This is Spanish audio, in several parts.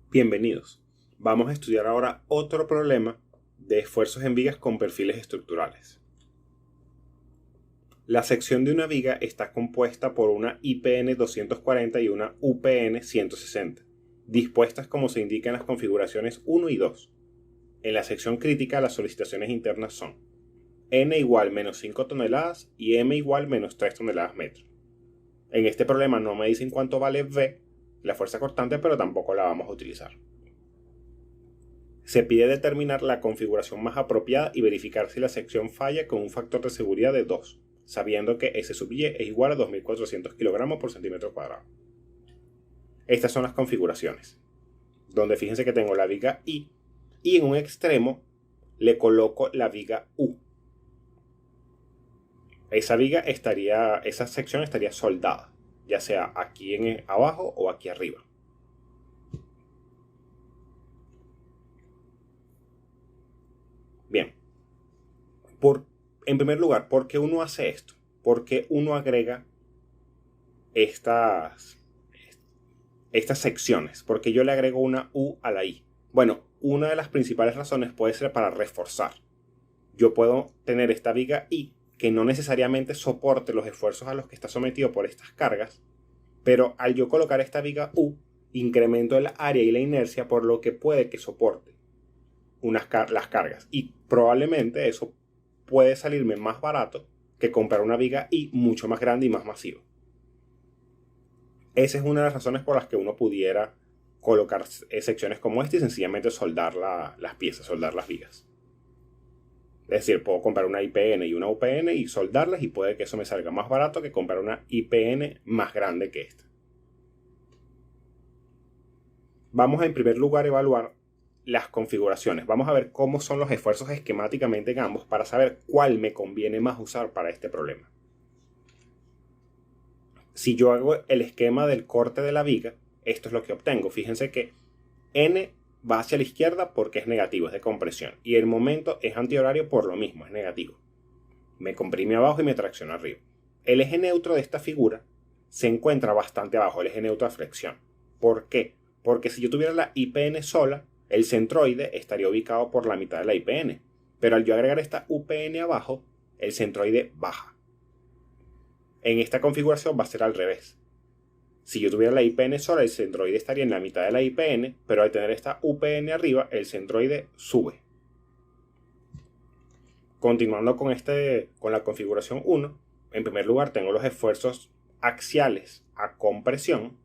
Bienvenidos. Vamos a estudiar ahora otro problema de esfuerzos en vigas con perfiles estructurales. La sección de una viga está compuesta por una IPN 240 y una UPN 160, dispuestas como se indica en las configuraciones 1 y 2. En la sección crítica las solicitaciones internas son N igual menos 5 toneladas y M igual menos 3 toneladas metro. En este problema no me dicen cuánto vale V, la fuerza cortante, pero tampoco la vamos a utilizar. Se pide determinar la configuración más apropiada y verificar si la sección falla con un factor de seguridad de 2, sabiendo que S sub y es igual a 2400 kg por centímetro cuadrado. Estas son las configuraciones, donde fíjense que tengo la viga I y en un extremo le coloco la viga U. Esa sección estaría soldada, ya sea aquí abajo o aquí arriba. Bien, en primer lugar, ¿por qué uno hace esto? ¿Por qué uno agrega estas secciones? ¿Por qué yo le agrego una U a la I? Bueno, una de las principales razones puede ser para reforzar. Yo puedo tener esta viga I que no necesariamente soporte los esfuerzos a los que está sometido por estas cargas, pero al yo colocar esta viga U, incremento el área y la inercia, por lo que puede que soporte las cargas. Y probablemente eso puede salirme más barato que comprar una viga I mucho más grande y más masiva. Esa es una de las razones por las que uno pudiera colocar secciones como esta y sencillamente soldar las piezas, soldar las vigas. Es decir, puedo comprar una IPN y una UPN y soldarlas y puede que eso me salga más barato que comprar una IPN más grande que esta. Vamos a en primer lugar evaluar las configuraciones. Vamos a ver cómo son los esfuerzos esquemáticamente en ambos para saber cuál me conviene más usar para este problema. Si yo hago el esquema del corte de la viga, esto es lo que obtengo. Fíjense que N va hacia la izquierda porque es negativo, es de compresión. Y el momento es antihorario por lo mismo, es negativo. Me comprime abajo y me tracciona arriba. El eje neutro de esta figura se encuentra bastante abajo, el eje neutro de flexión. ¿Por qué? Porque si yo tuviera la IPN sola, el centroide estaría ubicado por la mitad de la IPN. Pero al yo agregar esta UPN abajo, el centroide baja. En esta configuración va a ser al revés. Si yo tuviera la IPN sola, el centroide estaría en la mitad de la IPN, pero al tener esta UPN arriba, el centroide sube. Continuando con la configuración 1, en primer lugar tengo los esfuerzos axiales a compresión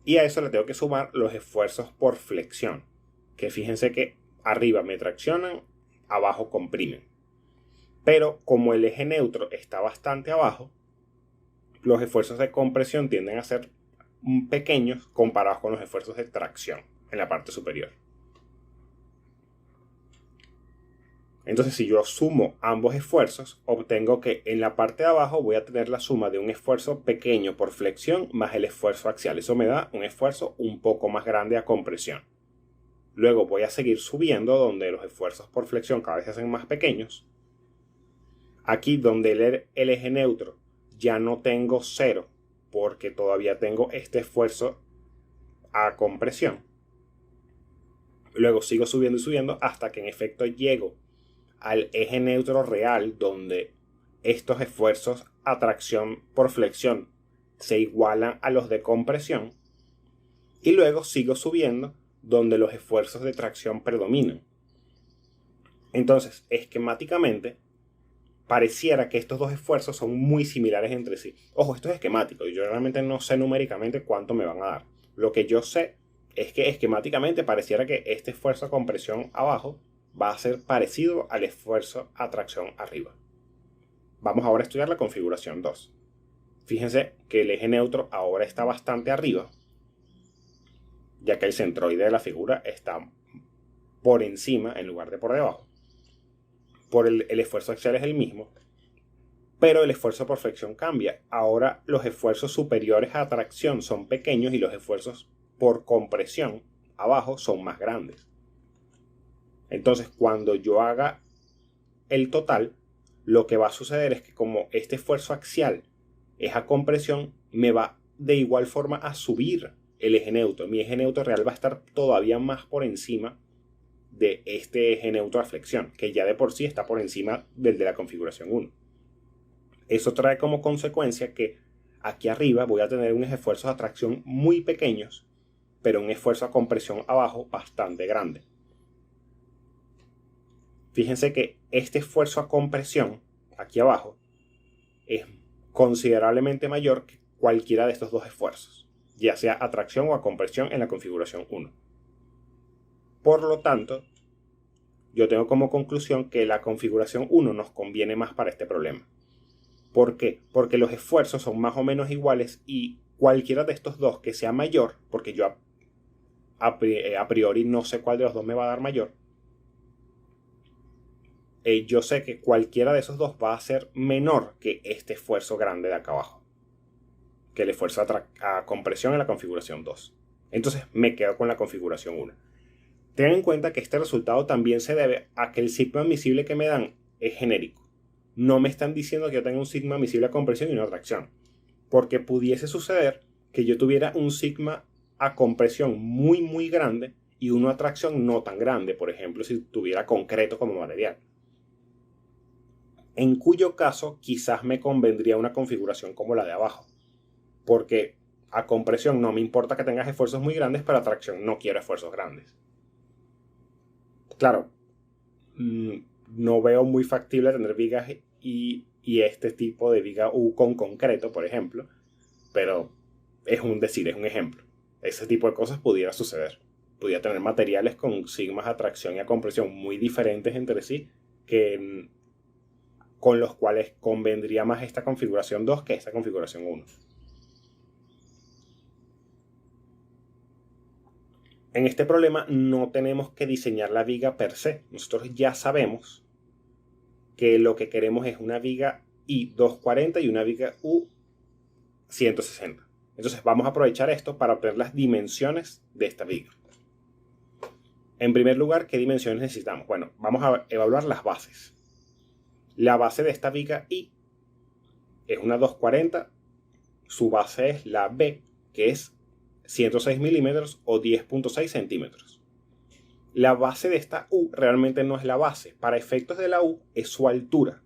y a eso le tengo que sumar los esfuerzos por flexión, que fíjense que arriba me traccionan, abajo comprimen. Pero como el eje neutro está bastante abajo, los esfuerzos de compresión tienden a ser pequeños comparados con los esfuerzos de tracción en la parte superior. Entonces, si yo sumo ambos esfuerzos, obtengo que en la parte de abajo voy a tener la suma de un esfuerzo pequeño por flexión más el esfuerzo axial. Eso me da un esfuerzo un poco más grande a compresión. Luego voy a seguir subiendo donde los esfuerzos por flexión cada vez se hacen más pequeños. Aquí donde el eje neutro ya no tengo 0 porque todavía tengo este esfuerzo a compresión. Luego sigo subiendo y subiendo hasta que en efecto llego al eje neutro real donde estos esfuerzos a tracción por flexión se igualan a los de compresión. Y luego sigo subiendo donde los esfuerzos de tracción predominan. Entonces, esquemáticamente, pareciera que estos dos esfuerzos son muy similares entre sí. Ojo, esto es esquemático y yo realmente no sé numéricamente cuánto me van a dar. Lo que yo sé es que esquemáticamente pareciera que este esfuerzo a compresión abajo va a ser parecido al esfuerzo a tracción arriba. Vamos ahora a estudiar la configuración 2. Fíjense que el eje neutro ahora está bastante arriba, ya que el centroide de la figura está por encima en lugar de por debajo. El esfuerzo axial es el mismo, pero el esfuerzo por flexión cambia. Ahora los esfuerzos superiores a tracción son pequeños y los esfuerzos por compresión abajo son más grandes. Entonces, cuando yo haga el total, lo que va a suceder es que como este esfuerzo axial es a compresión, me va de igual forma a subir el eje neutro. Mi eje neutro real va a estar todavía más por encima de este eje neutro a flexión, que ya de por sí está por encima del de la configuración 1. Eso trae como consecuencia que aquí arriba voy a tener unos esfuerzos de atracción muy pequeños, pero un esfuerzo a compresión abajo bastante grande. Fíjense que este esfuerzo a compresión aquí abajo es considerablemente mayor que cualquiera de estos dos esfuerzos, ya sea atracción o a compresión en la configuración 1. Por lo tanto, yo tengo como conclusión que la configuración 1 nos conviene más para este problema. ¿Por qué? Porque los esfuerzos son más o menos iguales y cualquiera de estos dos que sea mayor, porque yo a priori no sé cuál de los dos me va a dar mayor, yo sé que cualquiera de esos dos va a ser menor que este esfuerzo grande de acá abajo, que el esfuerzo a compresión en la configuración 2. Entonces me quedo con la configuración 1. Tengan en cuenta que este resultado también se debe a que el sigma admisible que me dan es genérico. No me están diciendo que yo tenga un sigma admisible a compresión y una atracción, porque pudiese suceder que yo tuviera un sigma a compresión muy muy grande y una atracción no tan grande, por ejemplo si tuviera concreto como material, en cuyo caso quizás me convendría una configuración como la de abajo, porque a compresión no me importa que tengas esfuerzos muy grandes, pero a atracción no quiero esfuerzos grandes. Claro, no veo muy factible tener vigas y este tipo de viga U con concreto, por ejemplo, pero es un decir, es un ejemplo. Ese tipo de cosas pudiera suceder. Pudiera tener materiales con sigmas a tracción y a compresión muy diferentes entre sí, con los cuales convendría más esta configuración 2 que esta configuración 1. En este problema no tenemos que diseñar la viga per se. Nosotros ya sabemos que lo que queremos es una viga I 240 y una viga U 160. Entonces vamos a aprovechar esto para obtener las dimensiones de esta viga. En primer lugar, ¿qué dimensiones necesitamos? Bueno, vamos a evaluar las bases. La base de esta viga I es una 240, su base es la B, que es 106 milímetros o 10.6 centímetros. La base de esta U realmente no es la base. Para efectos de la U es su altura.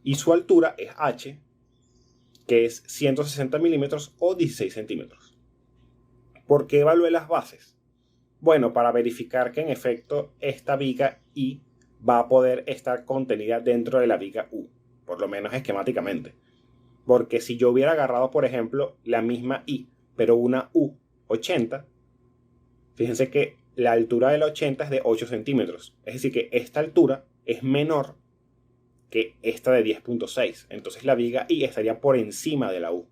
Y su altura es H, que es 160 milímetros o 16 centímetros. ¿Por qué evalué las bases? Bueno, para verificar que en efecto esta viga I va a poder estar contenida dentro de la viga U, por lo menos esquemáticamente. Porque si yo hubiera agarrado, por ejemplo, la misma I, pero una U 80, fíjense que la altura de la 80 es de 8 centímetros. Es decir, que esta altura es menor que esta de 10.6. Entonces la viga I estaría por encima de la U.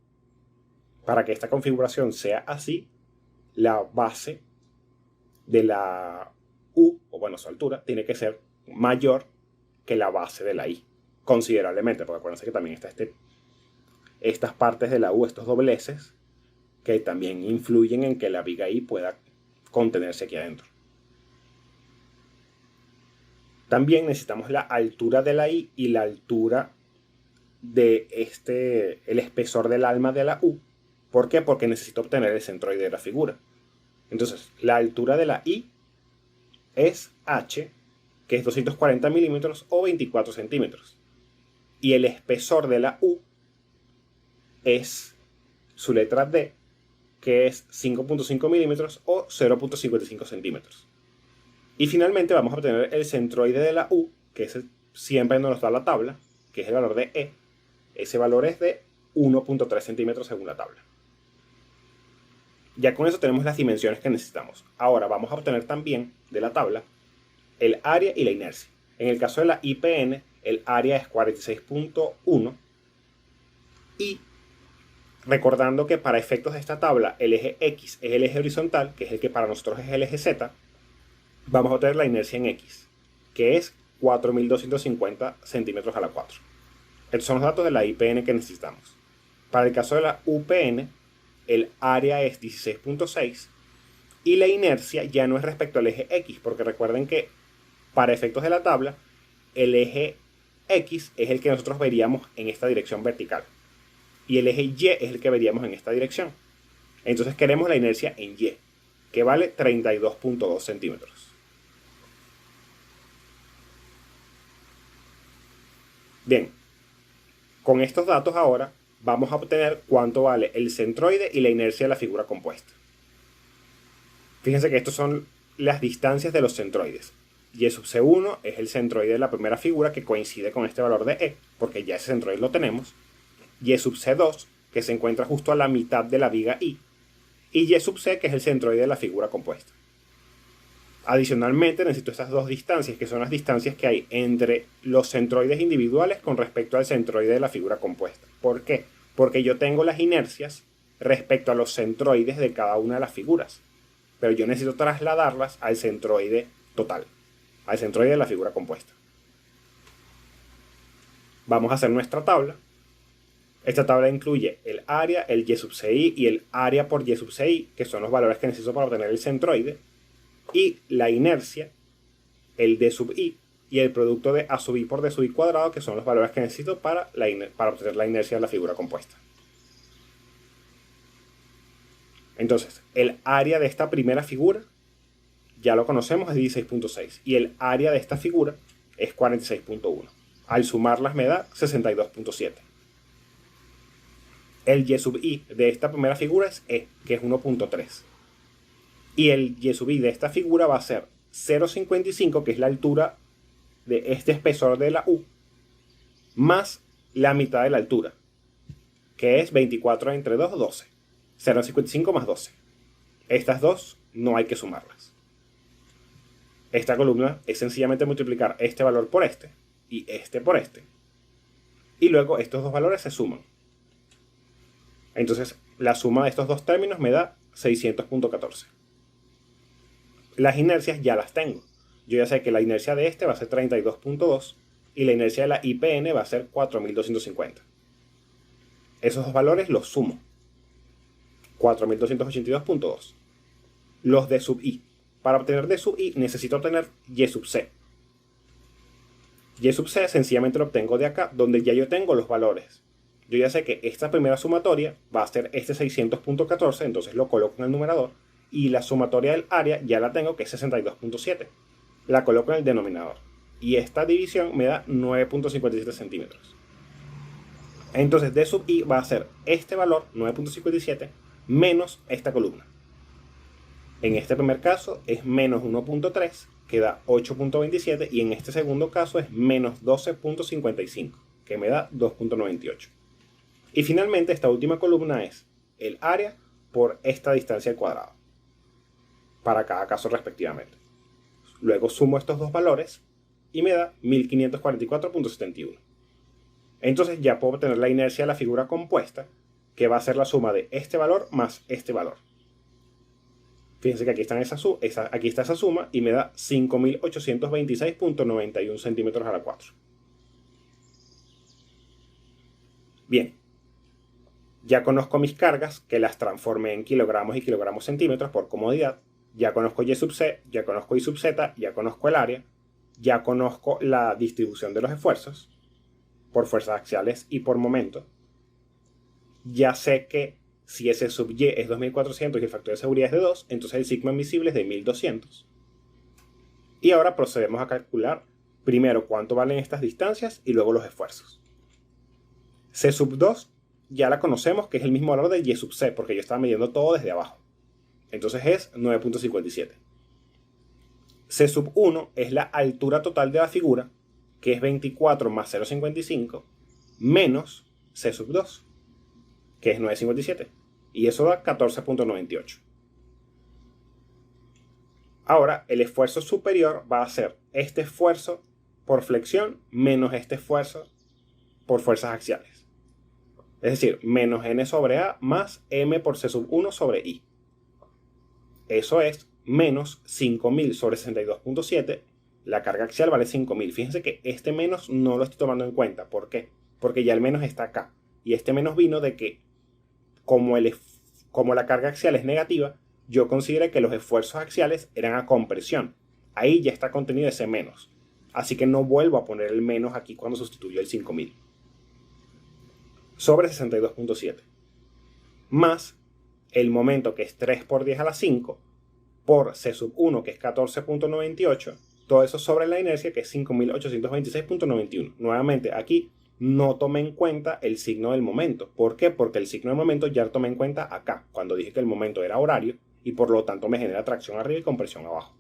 Para que esta configuración sea así, la base de la U, o bueno, su altura, tiene que ser mayor que la base de la I. Considerablemente, porque acuérdense que también está estas partes de la U, estos dobleces, que también influyen en que la viga I pueda contenerse aquí adentro. También necesitamos la altura de la I y la altura de el espesor del alma de la U. ¿Por qué? Porque necesito obtener el centroide de la figura. Entonces, la altura de la I es H, que es 240 milímetros o 24 centímetros. Y el espesor de la U es su letra D, que es 5.5 milímetros o 0.55 centímetros. Y finalmente vamos a obtener el centroide de la U, que es siempre nos da la tabla, que es el valor de E. Ese valor es de 1.3 centímetros según la tabla. Ya con eso tenemos las dimensiones que necesitamos. Ahora vamos a obtener también de la tabla el área y la inercia. En el caso de la IPN, el área es 46.1 y recordando que para efectos de esta tabla el eje X es el eje horizontal, que es el que para nosotros es el eje Z, vamos a obtener la inercia en X, que es 4.250 centímetros a la 4. Estos son los datos de la IPN que necesitamos. Para el caso de la UPN, el área es 16.6 y la inercia ya no es respecto al eje X, porque recuerden que para efectos de la tabla, el eje X es el que nosotros veríamos en esta dirección vertical y el eje Y es el que veríamos en esta dirección. Entonces queremos la inercia en Y, que vale 32.2 centímetros. Bien, con estos datos ahora vamos a obtener cuánto vale el centroide y la inercia de la figura compuesta. Fíjense que estos son las distancias de los centroides. Y sub C1 es el centroide de la primera figura que coincide con este valor de E, porque ya ese centroide lo tenemos. Y sub C2, que se encuentra justo a la mitad de la viga I. Y Y sub C, que es el centroide de la figura compuesta. Adicionalmente necesito estas dos distancias, que son las distancias que hay entre los centroides individuales con respecto al centroide de la figura compuesta. ¿Por qué? Porque yo tengo las inercias respecto a los centroides de cada una de las figuras. Pero yo necesito trasladarlas al centroide total, al centroide de la figura compuesta. Vamos a hacer nuestra tabla. Esta tabla incluye el área, el Y sub CI y el área por Y sub CI, que son los valores que necesito para obtener el centroide, y la inercia, el D sub I, y el producto de A sub I por D sub I cuadrado, que son los valores que necesito para obtener la inercia de la figura compuesta. Entonces, el área de esta primera figura, ya lo conocemos, es 16.6, y el área de esta figura es 46.1. Al sumarlas me da 62.7. El Y sub I de esta primera figura es E, que es 1.3. Y el Y sub I de esta figura va a ser 0.55, que es la altura de este espesor de la U, más la mitad de la altura, que es 24 entre 2, 12. 0.55 más 12. Estas dos no hay que sumarlas. Esta columna es sencillamente multiplicar este valor por este y este por este. Y luego estos dos valores se suman. Entonces la suma de estos dos términos me da 600.14. Las inercias ya las tengo. Yo ya sé que la inercia de este va a ser 32.2 y la inercia de la IPN va a ser 4250. Esos dos valores los sumo. 4282.2. Los D sub I. Para obtener D sub I necesito obtener Y sub C. Y sub C sencillamente lo obtengo de acá, donde ya yo tengo los valores. Yo ya sé que esta primera sumatoria va a ser este 600.14, entonces lo coloco en el numerador. Y la sumatoria del área ya la tengo, que es 62.7. La coloco en el denominador. Y esta división me da 9.57 centímetros. Entonces D sub I va a ser este valor, 9.57, menos esta columna. En este primer caso es menos 1.3, que da 8.27, y en este segundo caso es menos 12.55, que me da 2.98. Y finalmente esta última columna es el área por esta distancia al cuadrado, para cada caso respectivamente. Luego sumo estos dos valores y me da 1544.71. Entonces ya puedo obtener la inercia de la figura compuesta, que va a ser la suma de este valor más este valor. Fíjense que aquí está esa suma y me da 5826.91 centímetros a la 4. Bien, ya conozco mis cargas, que las transformé en kilogramos y kilogramos centímetros por comodidad. Ya conozco Y sub C, ya conozco Y sub Z, ya conozco el área, ya conozco la distribución de los esfuerzos por fuerzas axiales y por momento. Ya sé que si S sub Y es 2400 y el factor de seguridad es de 2, entonces el sigma admisible es de 1200. Y ahora procedemos a calcular primero cuánto valen estas distancias y luego los esfuerzos. C sub 2 ya la conocemos, que es el mismo valor de Y sub C, porque yo estaba midiendo todo desde abajo. Entonces es 9.57. C sub 1 es la altura total de la figura, que es 24 más 0.55, menos C sub 2, que es 9.57. Y eso da 14.98. Ahora, el esfuerzo superior va a ser este esfuerzo por flexión menos este esfuerzo por fuerzas axiales. Es decir, menos N sobre A más M por C sub 1 sobre I. Eso es menos 5000 sobre 62.7. La carga axial vale 5000. Fíjense que este menos no lo estoy tomando en cuenta. ¿Por qué? Porque ya el menos está acá. Y este menos vino de que, como la carga axial es negativa, yo consideré que los esfuerzos axiales eran a compresión. Ahí ya está contenido ese menos. Así que no vuelvo a poner el menos aquí cuando sustituyo el 5000. Sobre 62.7. Más el momento, que es 3 por 10 a la 5, por C sub 1, que es 14.98, todo eso sobre la inercia, que es 5.826.91. Nuevamente, aquí no tomé en cuenta el signo del momento. ¿Por qué? Porque el signo del momento ya lo tomé en cuenta acá, cuando dije que el momento era horario, y por lo tanto me genera tracción arriba y compresión abajo.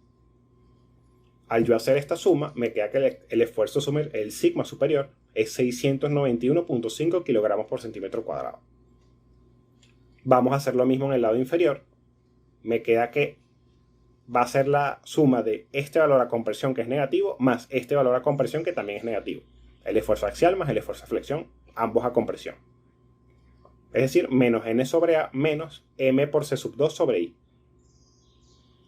Al yo hacer esta suma, me queda que el esfuerzo el sigma superior, es 691.5 kilogramos por centímetro cuadrado. Vamos a hacer lo mismo en el lado inferior. Me queda que va a ser la suma de este valor a compresión, que es negativo, más este valor a compresión, que también es negativo. El esfuerzo axial más el esfuerzo de flexión, ambos a compresión. Es decir, menos n sobre a menos m por c sub 2 sobre i.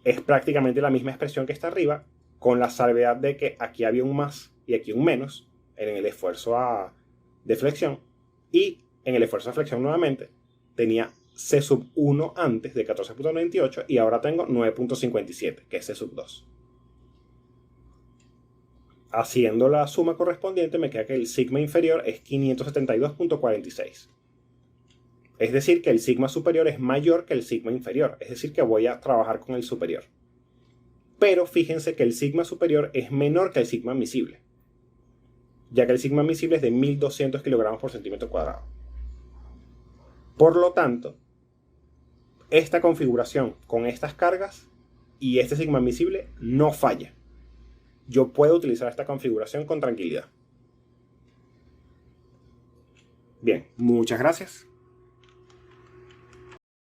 Es prácticamente la misma expresión que está arriba, con la salvedad de que aquí había un más y aquí un menos en el esfuerzo de flexión, y en el esfuerzo de flexión nuevamente tenía C sub 1 antes de 14.98 y ahora tengo 9.57, que es C sub 2. Haciendo la suma correspondiente me queda que el sigma inferior es 572.46. Es decir, que el sigma superior es mayor que el sigma inferior, es decir, que voy a trabajar con el superior. Pero fíjense que el sigma superior es menor que el sigma admisible, ya que el sigma admisible es de 1200 kilogramos por centímetro cuadrado. Por lo tanto, esta configuración con estas cargas y este sigma admisible no falla. Yo puedo utilizar esta configuración con tranquilidad. Bien, muchas gracias.